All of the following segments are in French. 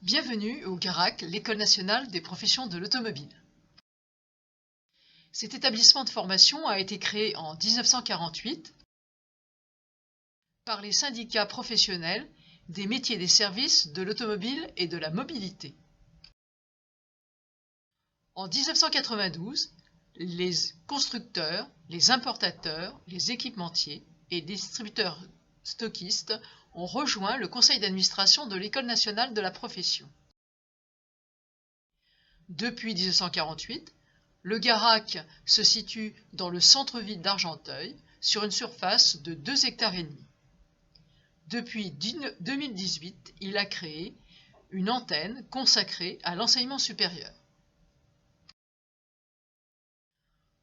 Bienvenue au GARAC, l'École nationale des professions de l'automobile. Cet établissement de formation a été créé en 1948 par les syndicats professionnels des métiers et des services de l'automobile et de la mobilité. En 1992, les constructeurs, les importateurs, les équipementiers et distributeurs stockistes ont rejoint le conseil d'administration de l'École nationale de la profession. Depuis 1948, le GARAC se situe dans le centre-ville d'Argenteuil, sur une surface de 2,5 hectares. Depuis 2018, il a créé une antenne consacrée à l'enseignement supérieur.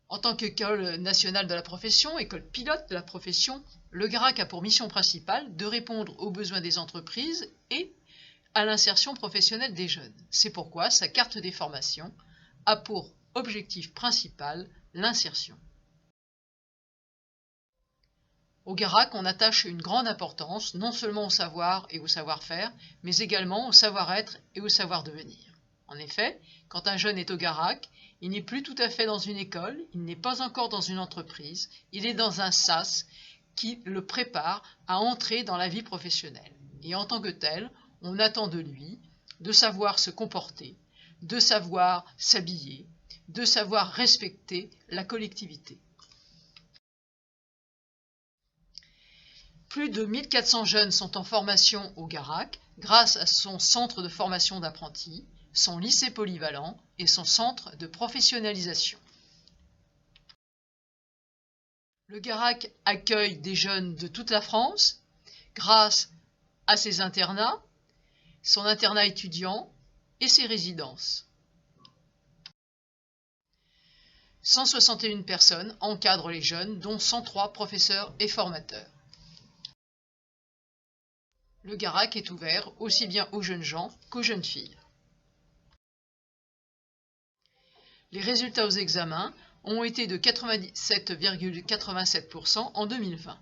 En tant qu'école nationale de la profession, école pilote de la profession, le GARAC a pour mission principale de répondre aux besoins des entreprises et à l'insertion professionnelle des jeunes. C'est pourquoi sa carte des formations a pour objectif principal l'insertion. Au GARAC, on attache une grande importance non seulement au savoir et au savoir-faire, mais également au savoir-être et au savoir-devenir. En effet, quand un jeune est au GARAC, il n'est plus tout à fait dans une école, il n'est pas encore dans une entreprise, il est dans un SAS qui le prépare à entrer dans la vie professionnelle. Et en tant que tel, on attend de lui de savoir se comporter, de savoir s'habiller, de savoir respecter la collectivité. Plus de 1400 jeunes sont en formation au GARAC grâce à son centre de formation d'apprentis, son lycée polyvalent et son centre de professionnalisation. Le GARAC accueille des jeunes de toute la France grâce à ses internats, son internat étudiant et ses résidences. 161 personnes encadrent les jeunes, dont 103 professeurs et formateurs. Le GARAC est ouvert aussi bien aux jeunes gens qu'aux jeunes filles. Les résultats aux examens ont été de 97,87% en 2020.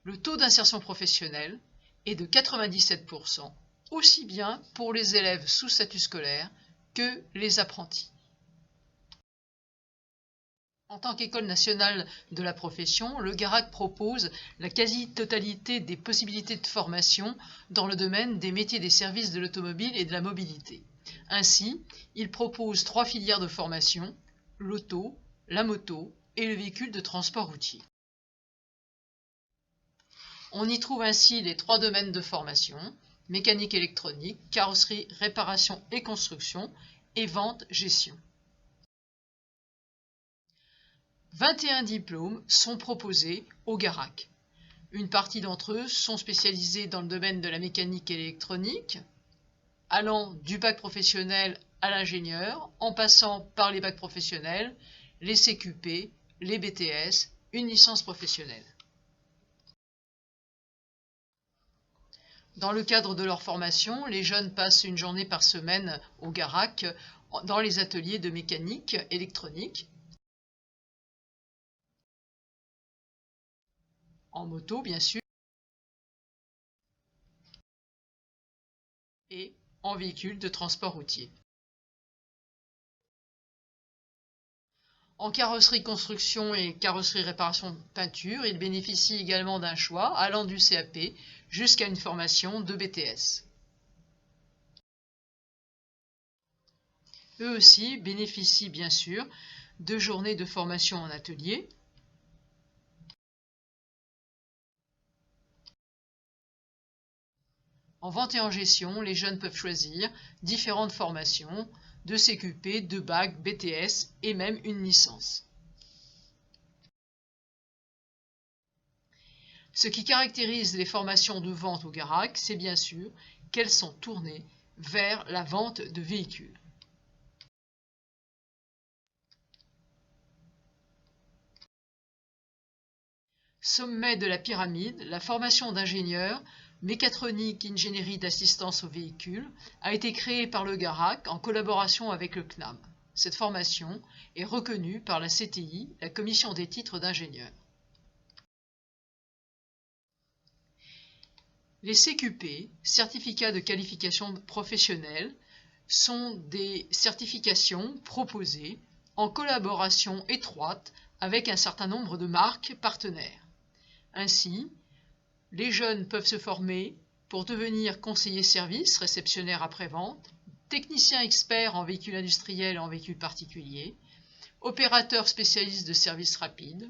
Le taux d'insertion professionnelle est de 97%, aussi bien pour les élèves sous statut scolaire que les apprentis. En tant qu'École nationale de la profession, le GARAC propose la quasi-totalité des possibilités de formation dans le domaine des métiers des services de l'automobile et de la mobilité. Ainsi, il propose 3 filières de formation, l'auto, la moto et le véhicule de transport routier. On y trouve ainsi les 3 domaines de formation, mécanique électronique, carrosserie, réparation et construction, et vente, gestion. 21 diplômes sont proposés au GARAC. Une partie d'entre eux sont spécialisés dans le domaine de la mécanique et l'électronique, allant du bac professionnel à l'ingénieur, en passant par les bacs professionnels, les CQP, les BTS, une licence professionnelle. Dans le cadre de leur formation, les jeunes passent une journée par semaine au GARAC dans les ateliers de mécanique électronique, en moto bien sûr, et en véhicule de transport routier. En carrosserie construction et carrosserie réparation peinture, ils bénéficient également d'un choix allant du CAP jusqu'à une formation de BTS. Eux aussi bénéficient bien sûr de journées de formation en atelier, en vente et en gestion, les jeunes peuvent choisir différentes formations de CQP, de bac, BTS et même une licence. Ce qui caractérise les formations de vente au GARAC, c'est bien sûr qu'elles sont tournées vers la vente de véhicules. Sommet de la pyramide, la formation d'ingénieur mécatronique ingénierie d'assistance aux véhicules a été créée par le GARAC en collaboration avec le CNAM. Cette formation est reconnue par la CTI, la Commission des titres d'ingénieur. Les CQP, certificats de qualification professionnelle, sont des certifications proposées en collaboration étroite avec un certain nombre de marques partenaires. Ainsi, les jeunes peuvent se former pour devenir conseiller service, réceptionnaire après-vente, technicien expert en véhicules industriels et en véhicules particuliers, opérateur spécialiste de services rapides,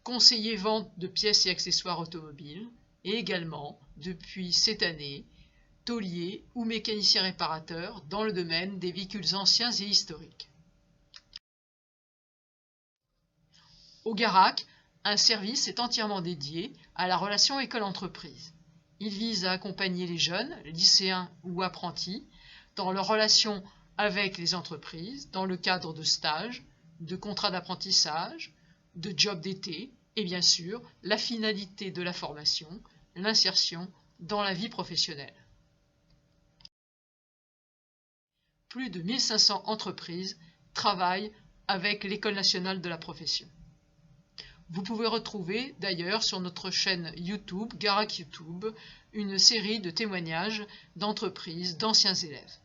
conseiller vente de pièces et accessoires automobiles, et également, depuis cette année, tôlier ou mécanicien réparateur dans le domaine des véhicules anciens et historiques. Au Garac, un service est entièrement dédié à la relation école-entreprise. Il vise à accompagner les jeunes, lycéens ou apprentis, dans leur relation avec les entreprises, dans le cadre de stages, de contrats d'apprentissage, de jobs d'été, et bien sûr, la finalité de la formation, l'insertion dans la vie professionnelle. Plus de 1500 entreprises travaillent avec l'École nationale de la profession. Vous pouvez retrouver d'ailleurs sur notre chaîne YouTube, Garac YouTube, une série de témoignages d'entreprises, d'anciens élèves.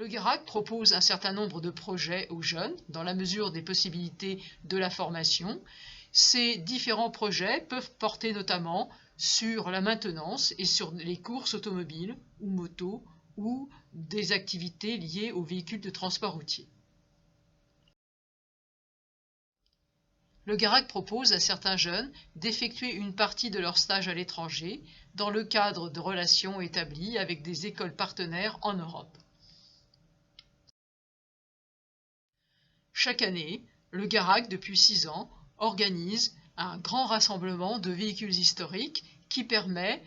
Le Garac propose un certain nombre de projets aux jeunes, dans la mesure des possibilités de la formation. Ces différents projets peuvent porter notamment sur la maintenance et sur les courses automobiles ou motos ou des activités liées aux véhicules de transport routier. Le Garac propose à certains jeunes d'effectuer une partie de leur stage à l'étranger dans le cadre de relations établies avec des écoles partenaires en Europe. Chaque année, le Garac, depuis 6 ans, organise un grand rassemblement de véhicules historiques qui permet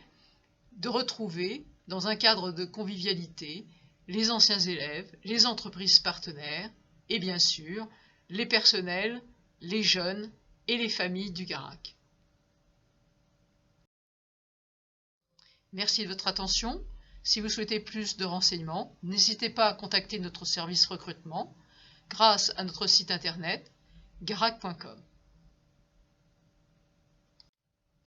de retrouver, dans un cadre de convivialité, les anciens élèves, les entreprises partenaires et bien sûr les personnels, les jeunes et les familles du Garac. Merci de votre attention. Si vous souhaitez plus de renseignements, n'hésitez pas à contacter notre service recrutement grâce à notre site internet garac.com.